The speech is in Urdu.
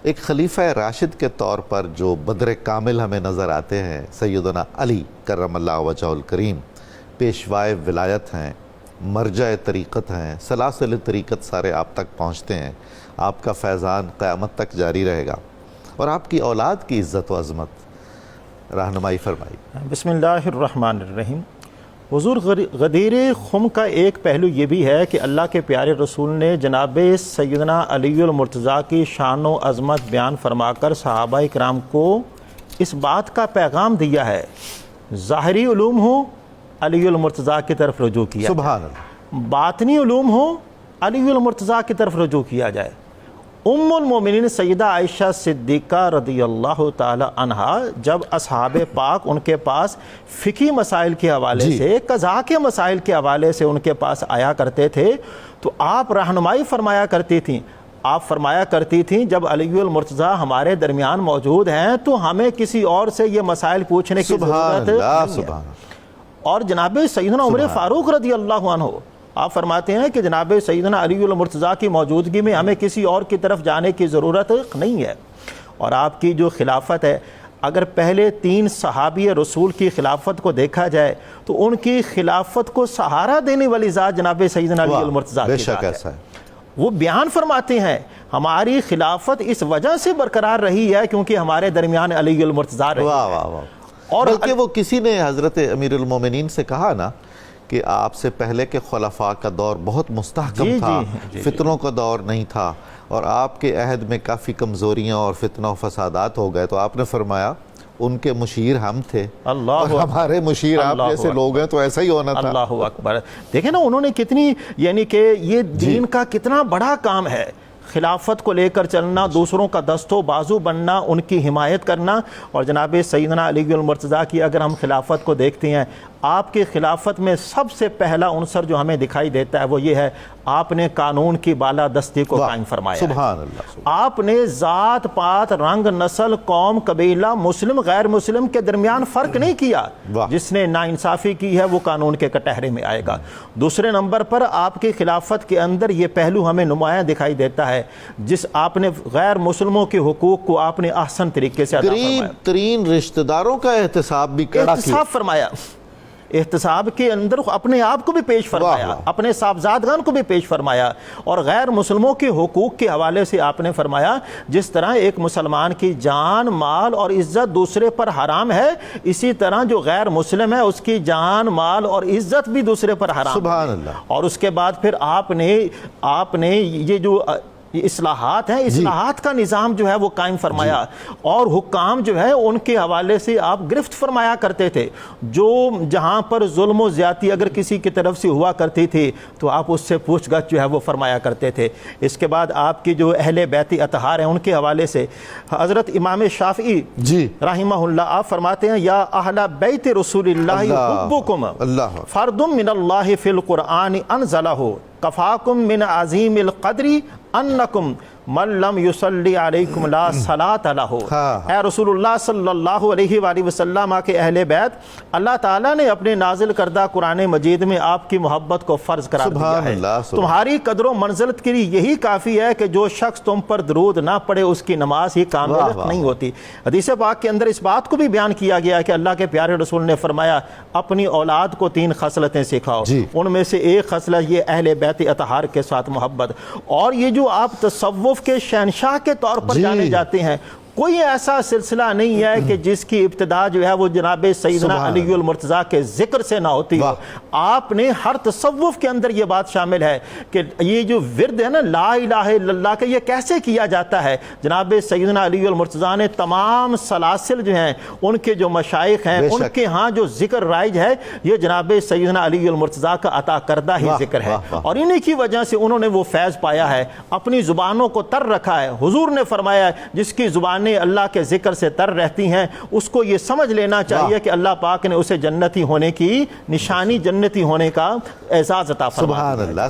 ایک خلیفہ راشد کے طور پر جو بدر کامل ہمیں نظر آتے ہیں سیدنا علی کرم اللہ وجہہ الکریم، پیشوائے ولایت ہیں، مرجع طریقت ہیں، سلاسل طریقت سارے آپ تک پہنچتے ہیں. آپ کا فیضان قیامت تک جاری رہے گا اور آپ کی اولاد کی عزت و عظمت رہنمائی فرمائی. بسم اللہ الرحمن الرحیم. حضور غدیر خم کا ایک پہلو یہ بھی ہے کہ اللہ کے پیارے رسول نے جناب سیدنا علی المرتضیٰ کی شان و عظمت بیان فرما کر صحابہ کرام کو اس بات کا پیغام دیا ہے، ظاہری علوم ہو علی المرتضیٰ کی طرف رجوع کیا سبحان اللہ، باطنی علوم ہو علی المرتضیٰ کی طرف رجوع کیا جائے. ام المومنین سیدہ عائشہ صدیقہ رضی اللہ تعالی عنہا جب اصحاب پاک ان کے پاس فقہی مسائل کے حوالے سے، قضاء کے مسائل کے حوالے سے ان کے پاس آیا کرتے تھے تو آپ رہنمائی فرمایا کرتی تھیں. آپ فرمایا کرتی تھیں جب علی المرتضیٰ ہمارے درمیان موجود ہیں تو ہمیں کسی اور سے یہ مسائل پوچھنے کی ضرورت نہیں ہے. اور جناب سیدنا عمر فاروق رضی اللہ عنہ آپ فرماتے ہیں کہ جناب سیدنا علی المرتضیٰ کی موجودگی میں ہمیں کسی اور کی طرف جانے کی ضرورت نہیں ہے. اور آپ کی جو خلافت ہے، اگر پہلے 3 صحابی رسول کی خلافت کو دیکھا جائے تو ان کی خلافت کو سہارا دینے والی ذات جناب سیدنا علی المرتضیٰ کی ذات ہے. وہ بیان فرماتے ہیں ہماری خلافت اس وجہ سے برقرار رہی ہے کیونکہ ہمارے درمیان علی المرتضیٰ رہی ہے. اور بلکہ وہ کسی نے حضرت امیر المومنین سے کہا نا کہ آپ سے پہلے کے خلفاء کا دور بہت مستحکم تھا، فتنوں کا دور نہیں تھا، اور آپ کے عہد میں کافی کمزوریاں اور فتنہ و فسادات ہو گئے. تو آپ نے فرمایا ان کے مشیر ہم تھے اور ہمارے مشیر آپ جیسے لوگ ہیں، تو ایسا ہی ہونا تھا. اللہ اکبر. دیکھیں نا انہوں نے کتنی، یعنی کہ یہ دین کا کتنا بڑا کام ہے، خلافت کو لے کر چلنا، دوسروں کا دست و بازو بننا، ان کی حمایت کرنا. اور جناب سیدنا علی المرتضیٰ کی اگر ہم خلافت کو دیکھتے ہیں، آپ کی خلافت میں سب سے پہلا عنصر جو ہمیں دکھائی دیتا ہے وہ یہ ہے آپ نے قانون کی بالادستی کو قائم فرمایا. سبحان اللہ. آپ نے ذات پات، رنگ، نسل، قوم، قبیلہ، مسلم غیر مسلم کے درمیان فرق نہیں کیا. جس نے ناانصافی کی ہے وہ قانون کے کٹہرے میں آئے گا. دوسرے نمبر پر آپ کی خلافت کے اندر یہ پہلو ہمیں نمایاں دکھائی دیتا ہے، جس آپ نے غیر مسلموں کے حقوق کو آپ نے احسن طریقے سے ادا فرمایا. قریب ترین رشتہ داروں کا احتساب بھی کیا، احتساب فرمایا. احتساب کے اندر اپنے آپ کو بھی پیش فرمایا، اپنے صاحبزادگان کو بھی پیش فرمایا. اور غیر مسلموں کے حقوق کے حوالے سے آپ نے فرمایا جس طرح ایک مسلمان کی جان، مال اور عزت دوسرے پر حرام ہے، اسی طرح جو غیر مسلم ہے اس کی جان، مال اور عزت بھی دوسرے پر حرام ہے. سبحان اللہ. اور اس کے بعد پھر آپ نے یہ جو اصلاحات ہیں، اصلاحات کا نظام جو ہے وہ قائم فرمایا. اور حکام جو ہے ان کے حوالے سے آپ گرفت فرمایا کرتے تھے. جو جہاں پر ظلم و زیادتی اگر کسی کی طرف سے ہوا کرتی تھی تو آپ اس سے پوچھ گچھ جو ہے وہ فرمایا کرتے تھے. اس کے بعد آپ کی جو اہل بیت اطہار ہیں ان کے حوالے سے حضرت امام شافعی رحمہ اللہ آپ فرماتے ہیں یا اہل بیت رسول اللہ حبکم فرد من اللہ فی القرآن انزلہ کفاکم من عظیم القدر انکم من لم یصلی علیکم لا صلاۃ لہ. اے رسول اللہ صلی اللہ علیہ وآلہ وسلم کے اہل بیت، اللہ تعالیٰ نے اپنے نازل کردہ قرآن مجید میں آپ کی محبت کو فرض قرار دیا ہے. تمہاری قدر و منزلت کے لیے یہی کافی ہے کہ جو شخص تم پر درود نہ پڑھے اس کی نماز ہی کامل نہیں ہوتی. حدیث پاک کے اندر اس بات کو بھی بیان کیا گیا کہ اللہ کے پیارے رسول نے فرمایا اپنی اولاد کو 3 خصلتیں سکھاؤ. ان میں سے ایک خصلت یہ اہل بیت اطہار کے ساتھ محبت. اور یہ جو آپ تصوف کے شہنشاہ کے طور پر جانے جاتے ہیں، کوئی ایسا سلسلہ نہیں ہے کہ جس کی ابتدا جو ہے وہ جناب سیدنا علی المرتضیٰ کے ذکر سے نہ ہوتی ہو. آپ نے ہر تصوف کے اندر یہ بات شامل ہے کہ یہ جو ورد ہے نا لا الہ الا اللہ کا، یہ کیسے کیا جاتا ہے. جناب سیدنا علی المرتضیٰ نے تمام سلاسل جو ہیں ان کے جو مشائخ ہیں ان کے ہاں جو ذکر رائج ہے یہ جناب سیدنا علی المرتضیٰ کا عطا کردہ ہی ذکر ہے. اور انہی کی وجہ سے انہوں نے وہ فیض پایا ہے، اپنی زبانوں کو تر رکھا ہے. حضور نے فرمایا جس کی زبانیں اللہ کے ذکر سے تر رہتی ہیں اس کو یہ سمجھ لینا چاہیے کہ اللہ پاک نے اسے جنتی ہونے کی نشانی، جنتی ہونے کا اعزاز عطا فرمایا.